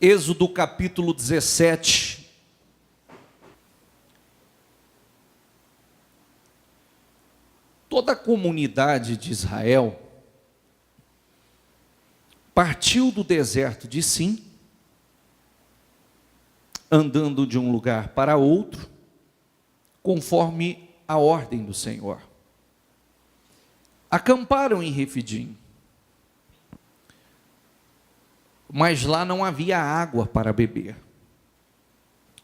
Êxodo capítulo 17. Toda a comunidade de Israel partiu do deserto de Sim, andando de um lugar para outro, conforme a ordem do Senhor. Acamparam em Refidim, mas lá não havia água para beber.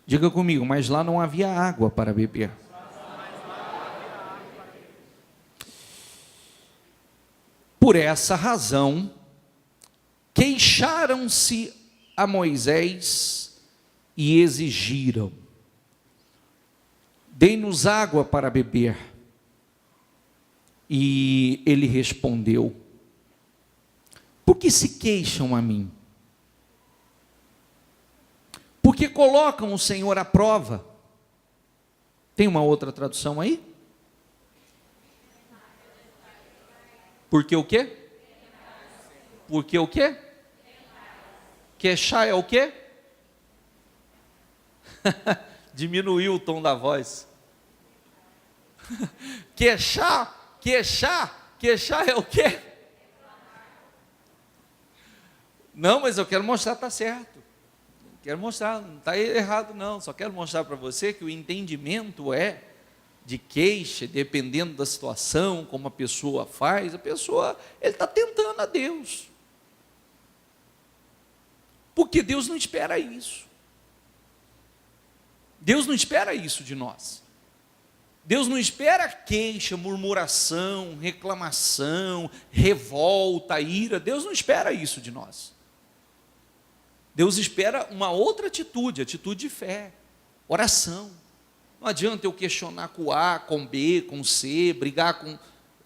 Diga comigo, mas lá não havia água para beber. Por essa razão, queixaram-se a Moisés e exigiram: dê-nos água para beber. E ele respondeu: por que se queixam a mim? Porque colocam o Senhor à prova. Tem uma outra tradução aí? Porque o quê? Porque o quê? Queixar é o quê? Diminuiu o tom da voz. Queixar é o quê? Não, mas eu quero mostrar que está certo. Quero mostrar, não está errado não. Só quero mostrar para você que o entendimento é de queixa, dependendo da situação, como a pessoa faz, ele está tentando a Deus. Porque Deus não espera isso. Deus não espera isso de nós. Deus não espera queixa, murmuração, reclamação, revolta, ira. Deus não espera isso de nós. Deus espera uma outra atitude, atitude de fé, oração. Não adianta eu questionar com A, com B, com C, brigar com...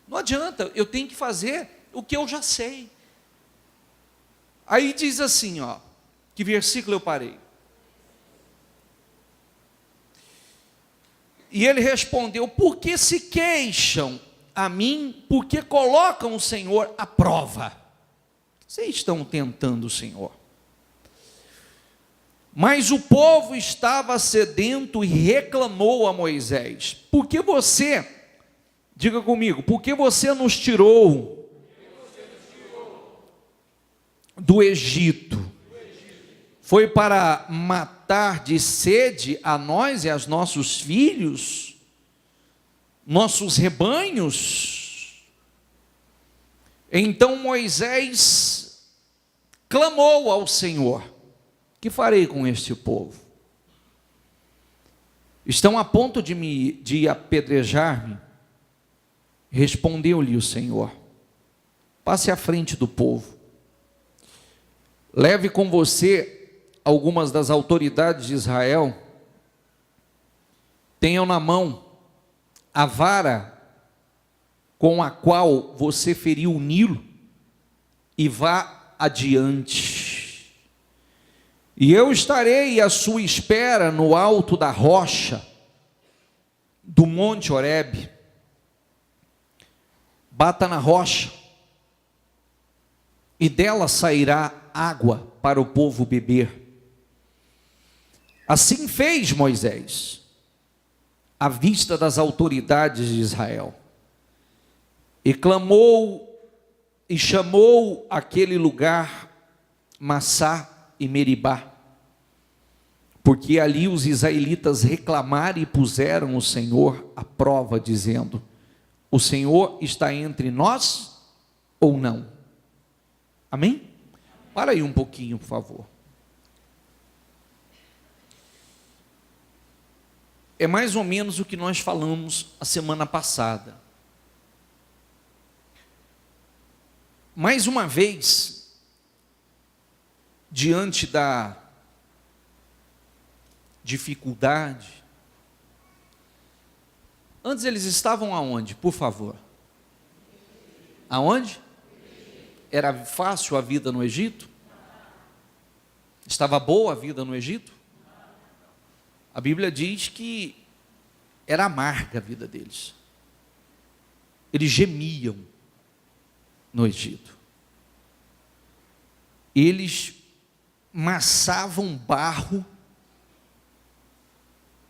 Não adianta, eu tenho que fazer o que eu já sei. Aí diz assim, ó, que versículo eu parei? E ele respondeu: por que se queixam a mim? Porque colocam o Senhor à prova. Vocês estão tentando o Senhor. Mas o povo estava sedento e reclamou a Moisés: por que você, diga comigo, por que você nos tirou do Egito? Foi para matar de sede a nós e aos nossos filhos, nossos rebanhos? Então Moisés clamou ao Senhor: que farei com este povo? Estão a ponto de apedrejar-me. Respondeu-lhe o Senhor: passe à frente do povo, leve com você algumas das autoridades de Israel, tenham na mão a vara com a qual você feriu o Nilo e vá adiante. E eu estarei à sua espera no alto da rocha do monte Horebe. Bata na rocha e dela sairá água para o povo beber. Assim fez Moisés à vista das autoridades de Israel, e clamou e chamou aquele lugar Massá e Meribá, porque ali os israelitas reclamaram e puseram o Senhor à prova, dizendo: o Senhor está entre nós ou não? Amém? Para aí um pouquinho, por favor. É mais ou menos o que nós falamos a semana passada. Mais uma vez, diante da dificuldade, antes eles estavam aonde, por favor? Aonde? Era fácil a vida no Egito? Estava boa a vida no Egito? A Bíblia diz que era amarga a vida deles. Eles gemiam no Egito. Eles amassavam barro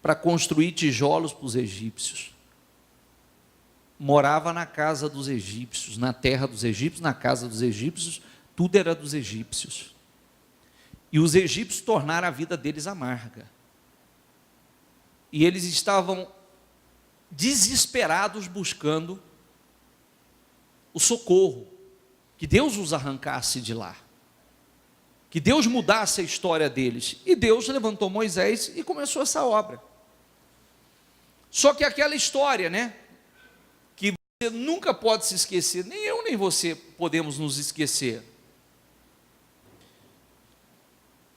para construir tijolos para os egípcios. Morava na casa dos egípcios, na terra dos egípcios, na casa dos egípcios, tudo era dos egípcios. E os egípcios tornaram a vida deles amarga. E eles estavam desesperados buscando o socorro, que Deus os arrancasse de lá, que Deus mudasse a história deles. E Deus levantou Moisés e começou essa obra. Só que aquela história, né, que você nunca pode se esquecer, nem eu nem você podemos nos esquecer.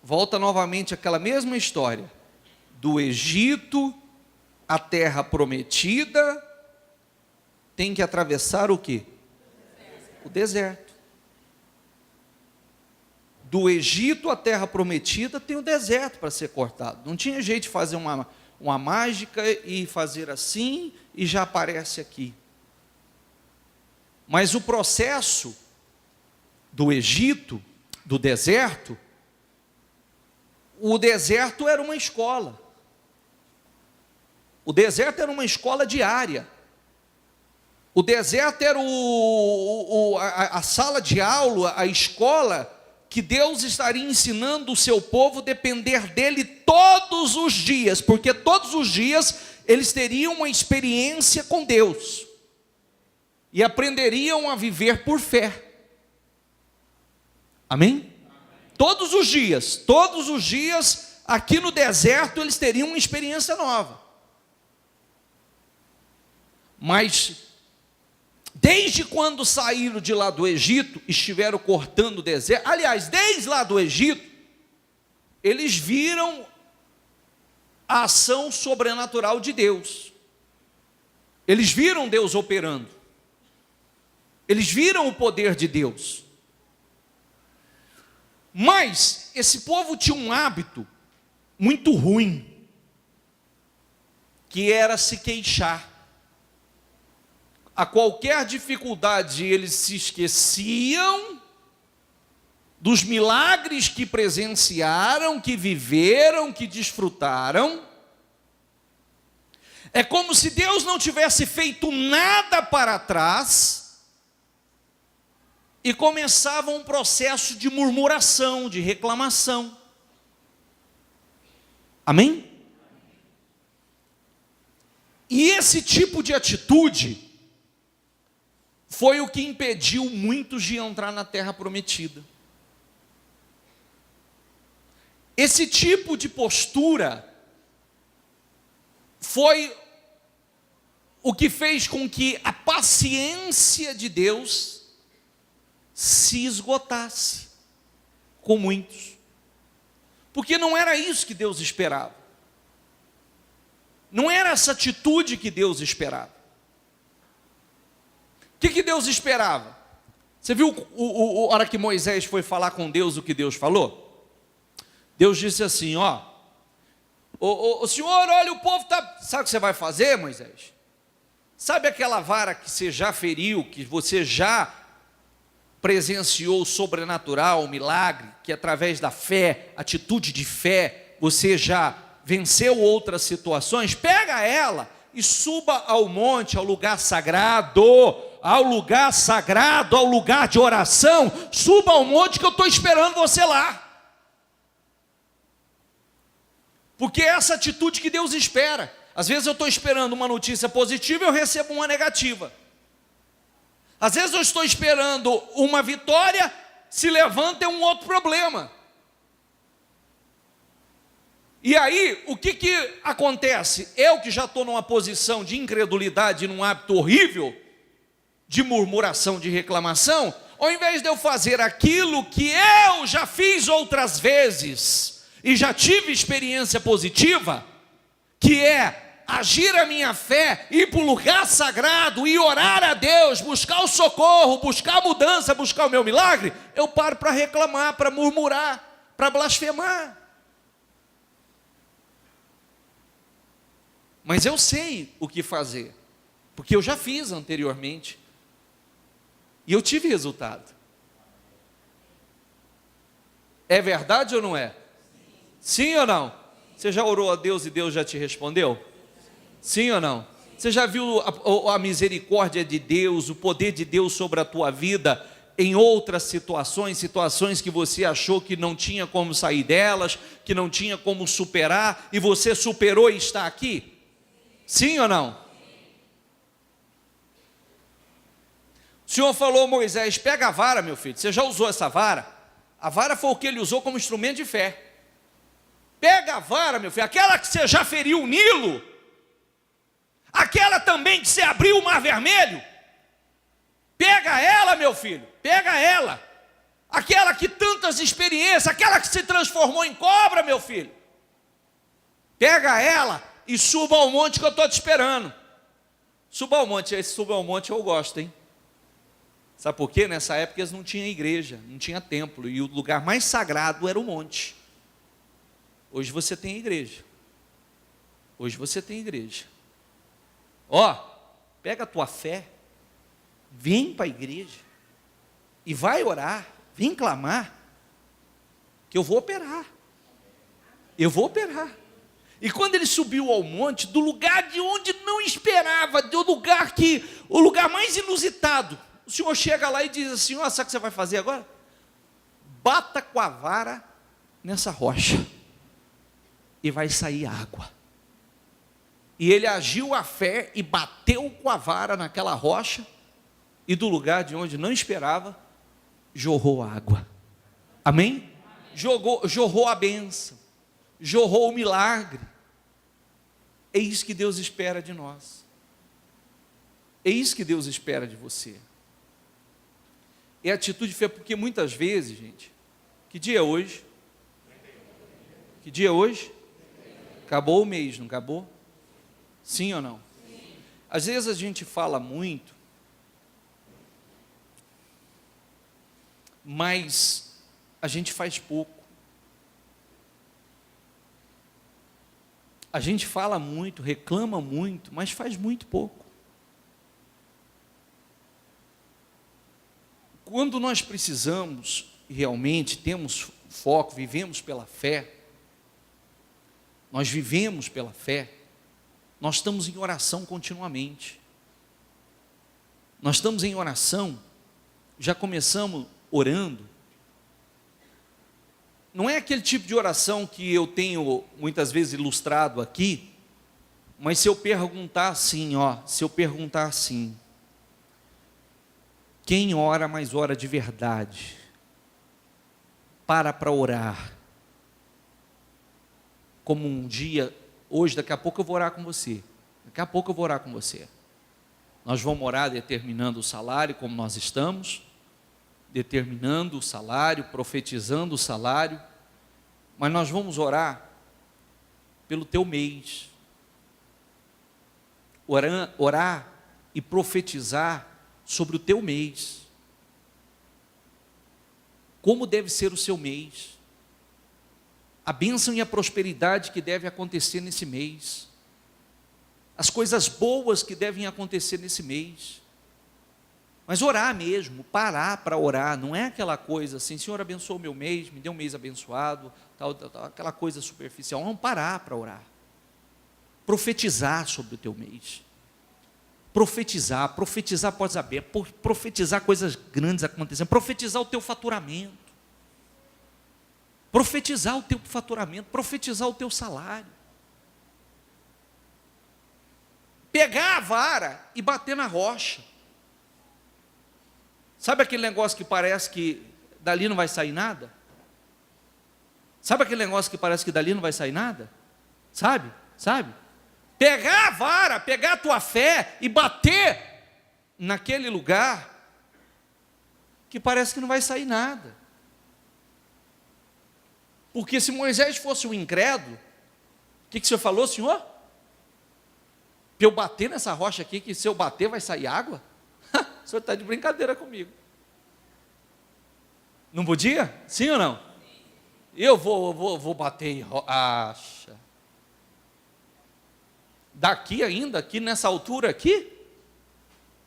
Volta novamente aquela mesma história, do Egito, a terra prometida, tem que atravessar o quê? O deserto. Do Egito, a terra prometida, tem o deserto para ser cortado. Não tinha jeito de fazer uma mágica e fazer assim e já aparece aqui. Mas o processo do Egito, do deserto, o deserto era uma escola. O deserto era uma escola diária. O deserto era a sala de aula, a escola que Deus estaria ensinando o seu povo a depender dele todos os dias, porque todos os dias eles teriam uma experiência com Deus e aprenderiam a viver por fé. Amém? Todos os dias, aqui no deserto eles teriam uma experiência nova. Mas desde quando saíram de lá do Egito, estiveram cortando o deserto, aliás, desde lá do Egito, eles viram a ação sobrenatural de Deus. Eles viram Deus operando. Eles viram o poder de Deus. Mas esse povo tinha um hábito muito ruim, que era se queixar. A qualquer dificuldade eles se esqueciam dos milagres que presenciaram, que viveram, que desfrutaram. É como se Deus não tivesse feito nada para trás e começava um processo de murmuração, de reclamação. Amém? E esse tipo de atitude foi o que impediu muitos de entrar na terra prometida. Esse tipo de postura foi o que fez com que a paciência de Deus se esgotasse com muitos. Porque não era isso que Deus esperava. Não era essa atitude que Deus esperava. O que Deus esperava? Você viu a hora que Moisés foi falar com Deus, o que Deus falou? Deus disse assim, o senhor, olha, o povo está... Sabe o que você vai fazer, Moisés? Sabe aquela vara que você já feriu, que você já presenciou o sobrenatural, o milagre, que através da fé, atitude de fé, você já venceu outras situações? Pega ela e suba ao monte, ao lugar sagrado, ao lugar de oração. Suba ao monte que eu estou esperando você lá. Porque é essa atitude que Deus espera. Às vezes eu estou esperando uma notícia positiva e eu recebo uma negativa. Às vezes eu estou esperando uma vitória, se levanta um outro problema. E aí, o que acontece? Eu que já estou numa posição de incredulidade, num hábito horrível, de murmuração, de reclamação, ao invés de eu fazer aquilo que eu já fiz outras vezes, e já tive experiência positiva, que é agir a minha fé, ir para o lugar sagrado, e orar a Deus, buscar o socorro, buscar a mudança, buscar o meu milagre, eu paro para reclamar, para murmurar, para blasfemar. Mas eu sei o que fazer, porque eu já fiz anteriormente, e eu tive resultado. É verdade ou não é? Sim ou não? Você já orou a Deus e Deus já te respondeu? Sim ou não? Você já viu a misericórdia de Deus, o poder de Deus sobre a tua vida em outras situações, situações que você achou que não tinha como sair delas, que não tinha como superar, e você superou e está aqui? Sim ou não? O Senhor falou a Moisés: pega a vara, meu filho. Você já usou essa vara? A vara foi o que ele usou como instrumento de fé. Pega a vara, meu filho, aquela que você já feriu o Nilo, aquela também que você abriu o Mar Vermelho. Pega ela, meu filho, pega ela. Aquela que tantas experiências, aquela que se transformou em cobra, meu filho. Pega ela e suba ao monte que eu estou te esperando. Suba ao monte, esse suba ao monte eu gosto, hein? Sabe por quê? Nessa época eles não tinham igreja, não tinha templo, e o lugar mais sagrado era o monte. Hoje você tem igreja. Hoje você tem igreja. Ó, pega a tua fé, vem para a igreja, e vai orar, vem clamar, que eu vou operar. Eu vou operar. E quando ele subiu ao monte, do lugar de onde não esperava, o lugar mais inusitado, o Senhor chega lá e diz assim: ó, sabe o que você vai fazer agora? Bata com a vara nessa rocha, e vai sair água. E ele agiu a fé e bateu com a vara naquela rocha, e do lugar de onde não esperava, jorrou água. Amém? Jorrou a bênção, jorrou o milagre. É isso que Deus espera de nós. É isso que Deus espera de você. É atitude de fé, porque muitas vezes, gente, que dia é hoje? Que dia é hoje? Acabou o mês, não acabou? Sim ou não? Sim. Às vezes a gente fala muito, mas a gente faz pouco. A gente fala muito, reclama muito, mas faz muito pouco. Quando nós precisamos, realmente temos foco, vivemos pela fé, nós vivemos pela fé, nós estamos em oração continuamente. Nós estamos em oração, já começamos orando. Não é aquele tipo de oração que eu tenho muitas vezes ilustrado aqui, mas se eu perguntar assim, quem ora, mas ora de verdade, para orar, como um dia, hoje, daqui a pouco eu vou orar com você, nós vamos orar determinando o salário, como nós estamos, determinando o salário, profetizando o salário, mas nós vamos orar pelo teu mês, orar e profetizar sobre o teu mês, como deve ser o seu mês, a bênção e a prosperidade que deve acontecer nesse mês, as coisas boas que devem acontecer nesse mês, mas orar mesmo, parar para orar, não é aquela coisa assim: Senhor, abençoa o meu mês, me dê um mês abençoado, aquela coisa superficial. Vamos parar para orar, profetizar sobre o teu mês, profetizar portas abertas, profetizar coisas grandes acontecendo, profetizar o teu faturamento, profetizar o teu salário, pegar a vara e bater na rocha. Sabe aquele negócio que parece que dali não vai sair nada? Sabe? Pegar a vara, pegar a tua fé e bater naquele lugar que parece que não vai sair nada. Porque se Moisés fosse um incrédulo, o que o Senhor falou, Senhor? Para eu bater nessa rocha aqui, que se eu bater vai sair água? O Senhor está de brincadeira comigo. Não podia? Sim ou não? Eu vou bater em rocha. Daqui ainda, aqui nessa altura aqui?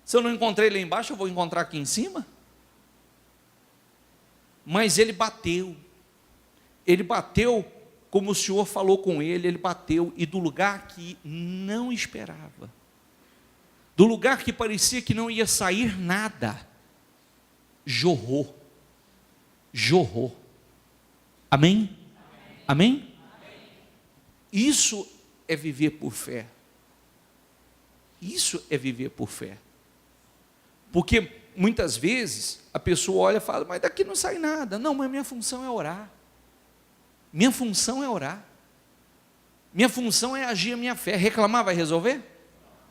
Se eu não encontrei lá embaixo, eu vou encontrar aqui em cima? Mas ele bateu. ele bateu como o Senhor falou com ele bateu, e do lugar que não esperava, do lugar que parecia que não ia sair nada, jorrou. Amém? Amém? Isso é viver por fé. Isso é viver por fé. Porque muitas vezes a pessoa olha e fala, mas daqui não sai nada. Não, mas minha função é orar. Minha função é orar. Minha função é agir a minha fé. Reclamar vai resolver?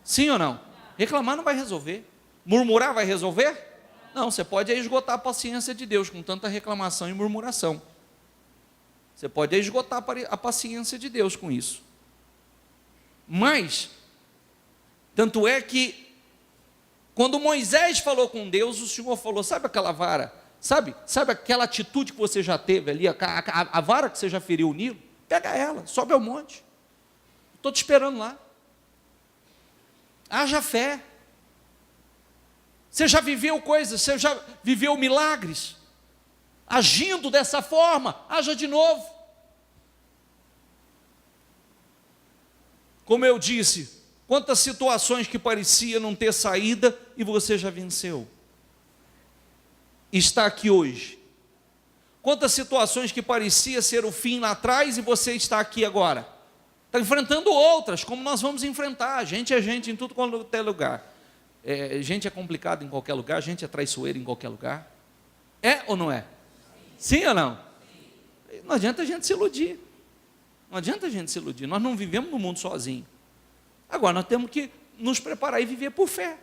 Sim ou não? Reclamar não vai resolver. Murmurar vai resolver? Não, você pode esgotar a paciência de Deus com tanta reclamação e murmuração. Você pode esgotar a paciência de Deus com isso. Mas, tanto é que, quando Moisés falou com Deus, o Senhor falou, sabe aquela vara? Sabe aquela atitude que você já teve ali, a vara que você já feriu o Nilo? Pega ela, sobe ao monte. Estou te esperando lá. Haja fé. Você já viveu coisas, você já viveu milagres. Agindo dessa forma, haja de novo. Como eu disse, quantas situações que parecia não ter saída e você já venceu. Está aqui hoje. Quantas situações que parecia ser o fim lá atrás e você está aqui agora. Está enfrentando outras, como nós vamos enfrentar. Gente é gente em tudo quanto é lugar. Gente é complicado em qualquer lugar, gente é traiçoeiro em qualquer lugar. É ou não é? Sim ou não? Não adianta a gente se iludir. Não adianta a gente se iludir. Nós não vivemos no mundo sozinho. Agora nós temos que nos preparar e viver por fé,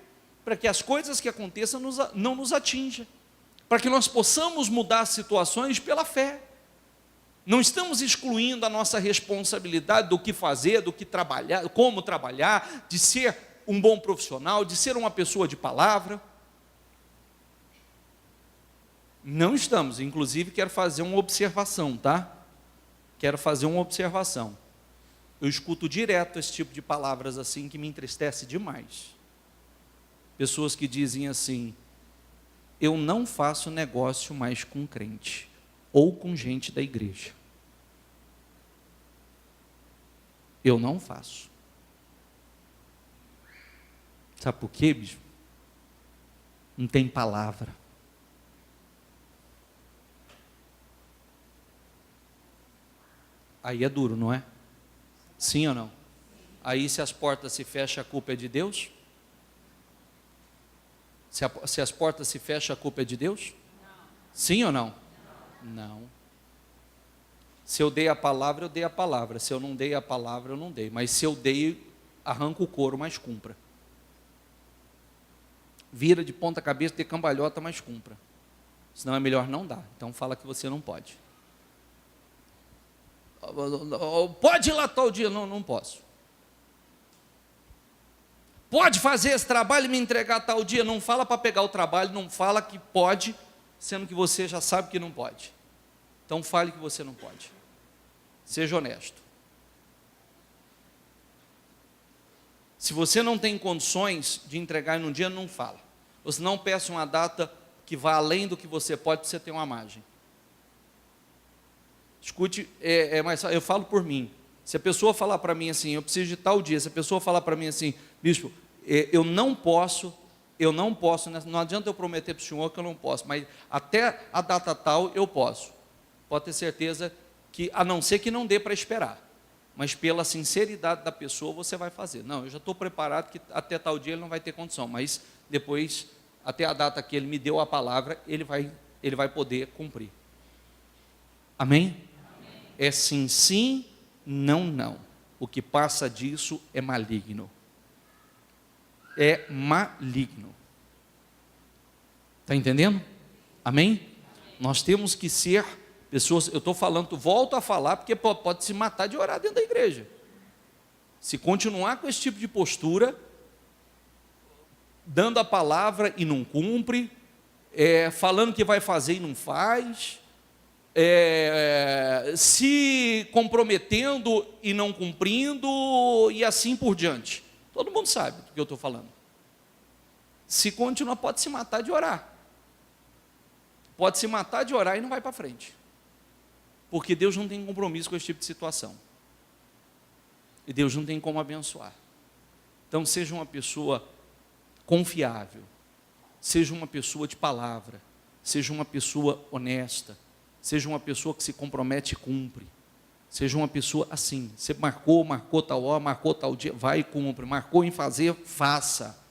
para que as coisas que aconteçam não nos atinjam, para que nós possamos mudar situações pela fé. Não estamos excluindo a nossa responsabilidade do que fazer, do que trabalhar, como trabalhar, de ser um bom profissional, de ser uma pessoa de palavra. Não estamos. Inclusive quero fazer uma observação, tá? Quero fazer uma observação. Eu escuto direto esse tipo de palavras assim que me entristece demais. Pessoas que dizem assim, eu não faço negócio mais com crente ou com gente da igreja. Eu não faço. Sabe por quê, bicho? Não tem palavra. Aí é duro, não é? Sim ou não? Aí se as portas se fecham, a culpa é de Deus? Se as portas se fecham, a culpa é de Deus? Não. Sim ou não? Não. Se eu dei a palavra, eu dei a palavra. Se eu não dei a palavra, eu não dei. Mas se eu dei, arranca o couro, mas cumpra. Vira de ponta cabeça, de cambalhota, mas cumpra. Senão é melhor não dar. Então fala que você não pode. Pode ir lá tal dia? Não, não posso. Pode fazer esse trabalho e me entregar tal dia? Não fala para pegar o trabalho, não fala que pode, sendo que você já sabe que não pode. Então fale que você não pode. Seja honesto. Se você não tem condições de entregar num dia, não fala. Ou se não, peça uma data que vá além do que você pode, para você ter uma margem. Escute, mas eu falo por mim. Se a pessoa falar para mim assim, eu preciso de tal dia, se a pessoa falar para mim assim, bispo, eu não posso, não adianta eu prometer para o senhor que eu não posso, mas até a data tal eu posso. Pode ter certeza que, a não ser que não dê para esperar, mas pela sinceridade da pessoa você vai fazer. Não, eu já estou preparado que até tal dia ele não vai ter condição, mas depois, até a data que ele me deu a palavra, ele vai poder cumprir. Amém? É sim, sim, não, não. O que passa disso é maligno. É maligno. Está entendendo? Amém? Nós temos que ser pessoas, eu estou falando, volto a falar, porque pode se matar de orar dentro da igreja. Se continuar com esse tipo de postura, dando a palavra e não cumpre, falando que vai fazer e não faz, se comprometendo e não cumprindo, e assim por diante. Todo mundo sabe do que eu estou falando. Se continuar, pode se matar de orar. Pode se matar de orar e não vai para frente. Porque Deus não tem compromisso com esse tipo de situação. E Deus não tem como abençoar. Então seja uma pessoa confiável, seja uma pessoa de palavra, seja uma pessoa honesta, seja uma pessoa que se compromete e cumpre, seja uma pessoa assim. Você marcou tal hora, marcou tal dia, vai e cumpre, marcou em fazer, faça,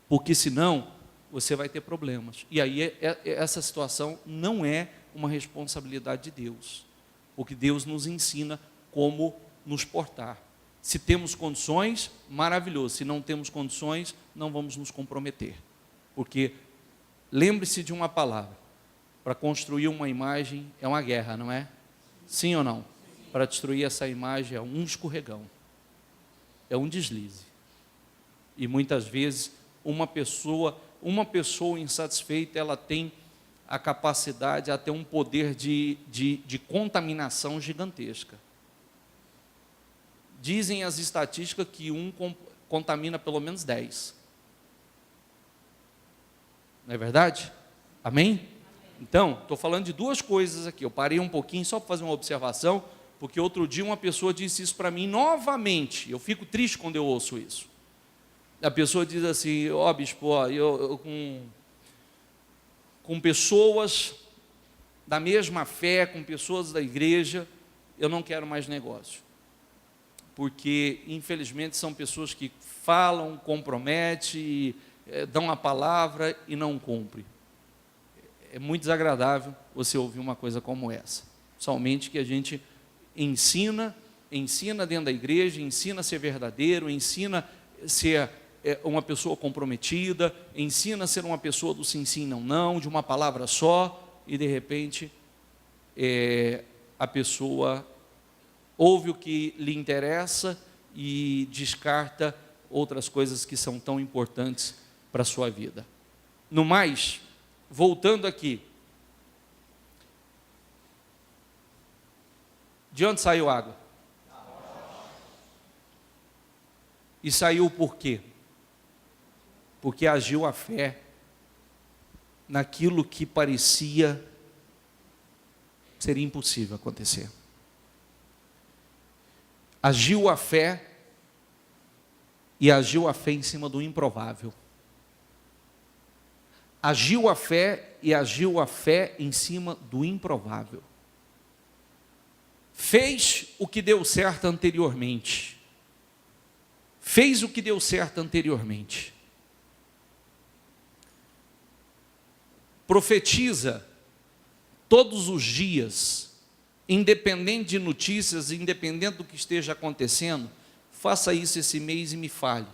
porque senão você vai ter problemas, e aí essa situação não é uma responsabilidade de Deus, porque Deus nos ensina como nos portar. Se temos condições, maravilhoso. Se não temos condições, não vamos nos comprometer. Porque, lembre-se de uma palavra, para construir uma imagem é uma guerra, não é? Sim ou não? Para destruir essa imagem é um escorregão, é um deslize. E muitas vezes, uma pessoa insatisfeita, ela tem a capacidade, ela tem um poder de contaminação gigantesca. Dizem as estatísticas que um contamina pelo menos 10. Não é verdade? Amém? Então, estou falando de duas coisas aqui. Eu parei um pouquinho só para fazer uma observação, porque outro dia uma pessoa disse isso para mim novamente. Eu fico triste quando eu ouço isso. A pessoa diz assim: ó, bispo, ó, eu com pessoas da mesma fé, com pessoas da igreja, eu não quero mais negócio. Porque, infelizmente, são pessoas que falam, comprometem, dão a palavra e não cumprem. É muito desagradável você ouvir uma coisa como essa. Somente que a gente ensina dentro da igreja, ensina a ser verdadeiro, ensina a ser uma pessoa comprometida, ensina a ser uma pessoa do sim, sim, não, não, de uma palavra só, e de repente a pessoa ouve o que lhe interessa e descarta outras coisas que são tão importantes para a sua vida. No mais, voltando aqui, de onde saiu água? E saiu por quê? Porque agiu a fé naquilo que parecia ser impossível acontecer. Agiu a fé, e agiu a fé em cima do improvável. Agiu a fé, e agiu a fé em cima do improvável. Fez o que deu certo anteriormente. Fez o que deu certo anteriormente. Profetiza todos os dias, independente de notícias, independente do que esteja acontecendo. Faça isso esse mês e me fale.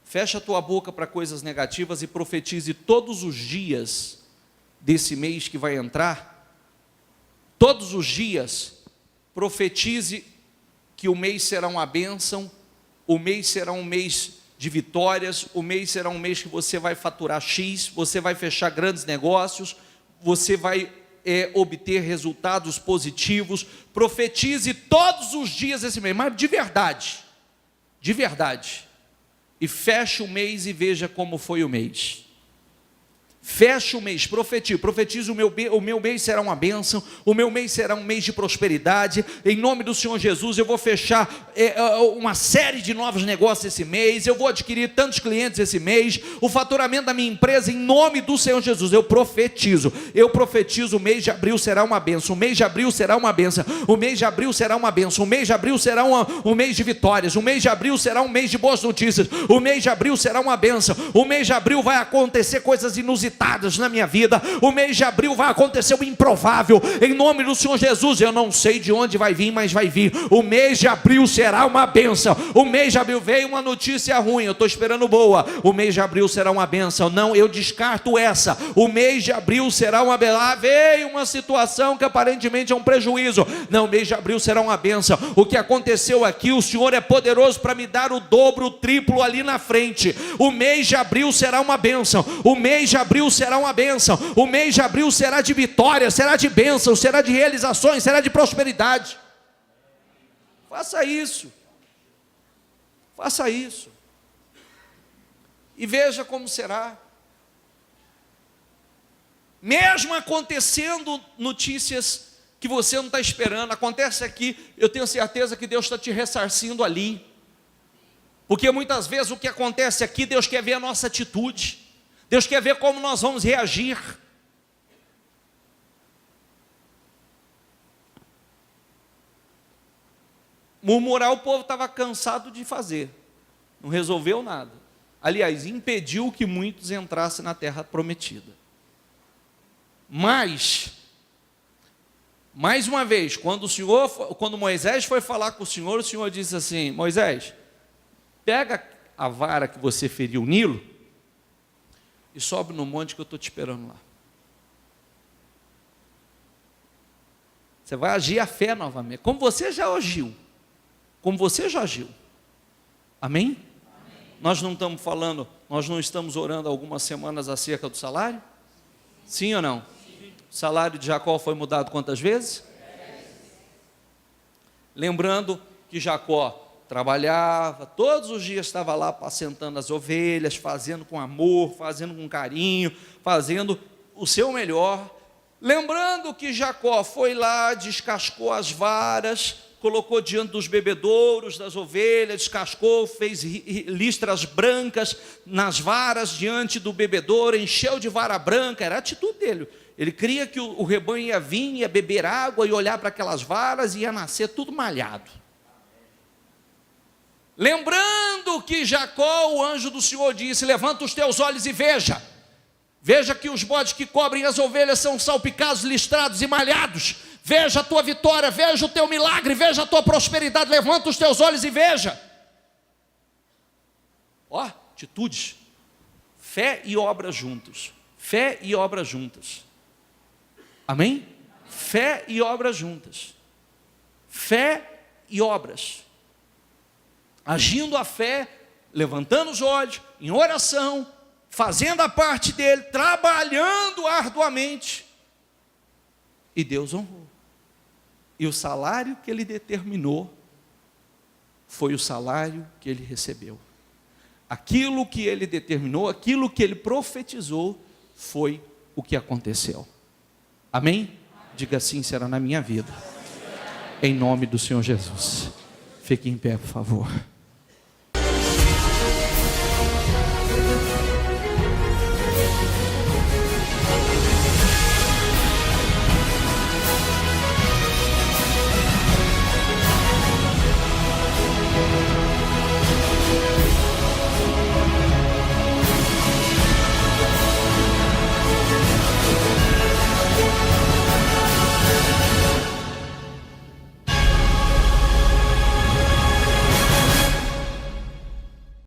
Fecha a tua boca para coisas negativas e profetize todos os dias desse mês que vai entrar. Todos os dias, profetize que o mês será uma bênção, o mês será um mês de vitórias, o mês será um mês que você vai faturar X, você vai fechar grandes negócios, você vai obter resultados positivos. Profetize todos os dias esse mês, mas de verdade, e feche o mês e veja como foi o mês. Feche o mês, profetize, o meu mês será uma bênção, o meu mês será um mês de prosperidade, em nome do Senhor Jesus. Eu vou fechar uma série de novos negócios esse mês, eu vou adquirir tantos clientes esse mês, o faturamento da minha empresa, em nome do Senhor Jesus. Eu profetizo, o mês de abril será uma bênção, o mês de abril será uma bênção, o mês de abril será uma bênção, o mês de abril será um mês de vitórias, o mês de abril será um mês de boas notícias, o mês de abril será uma bênção, o mês de abril vai acontecer coisas inusitadas na minha vida, o mês de abril vai acontecer o improvável, em nome do Senhor Jesus. Eu não sei de onde vai vir, mas vai vir. O mês de abril será uma bênção. O mês de abril veio uma notícia ruim, eu estou esperando boa. O mês de abril será uma bênção. Não, eu descarto essa. O mês de abril será uma bênção. Veio uma situação que aparentemente é um prejuízo. Não, o mês de abril será uma bênção. O que aconteceu aqui, o Senhor é poderoso para me dar o dobro, o triplo ali na frente. O mês de abril será uma bênção. O mês de abril será uma bênção. O mês de abril será de vitória, será de bênção, será de realizações, será de prosperidade. Faça isso. Faça isso. E veja como será. Mesmo acontecendo notícias que você não está esperando, acontece aqui, eu tenho certeza que Deus está te ressarcindo ali, porque muitas vezes o que acontece aqui, Deus quer ver a nossa atitude, Deus quer ver como nós vamos reagir. Murmurar o povo estava cansado de fazer, não resolveu nada, aliás, impediu que muitos entrassem na terra prometida. Mas, mais uma vez, quando Moisés foi falar com o Senhor disse assim: Moisés, pega a vara que você feriu o Nilo e sobe no monte que eu estou te esperando lá. Você vai agir a fé novamente, como você já agiu. Amém? Amém? Nós não estamos falando, nós não estamos orando algumas semanas acerca do salário? Sim ou não? Sim. O salário de Jacó foi mudado quantas vezes? 10. Lembrando que Jacó trabalhava, todos os dias estava lá apacentando as ovelhas, fazendo com amor, fazendo com carinho, fazendo o seu melhor. Lembrando que Jacó foi lá, descascou as varas, colocou diante dos bebedouros das ovelhas, descascou, fez listras brancas nas varas diante do bebedouro, encheu de vara branca, era a atitude dele. Ele cria que o rebanho ia vir, ia beber água, e olhar para aquelas varas e ia nascer tudo malhado. Lembrando que Jacó, o anjo do Senhor, disse: levanta os teus olhos e veja que os bodes que cobrem as ovelhas são salpicados, listrados e malhados. Veja a tua vitória, veja o teu milagre, veja a tua prosperidade, levanta os teus olhos e veja. Ó, atitudes, fé e obras juntos, fé e obras juntas, amém? Fé e obras juntas, fé e obras, agindo a fé, levantando os olhos, em oração, fazendo a parte dele, trabalhando arduamente, e Deus honrou. E o salário que ele determinou foi o salário que ele recebeu. Aquilo que ele determinou, aquilo que ele profetizou, foi o que aconteceu. Amém? Diga assim: será na minha vida. Em nome do Senhor Jesus. Fique em pé, por favor.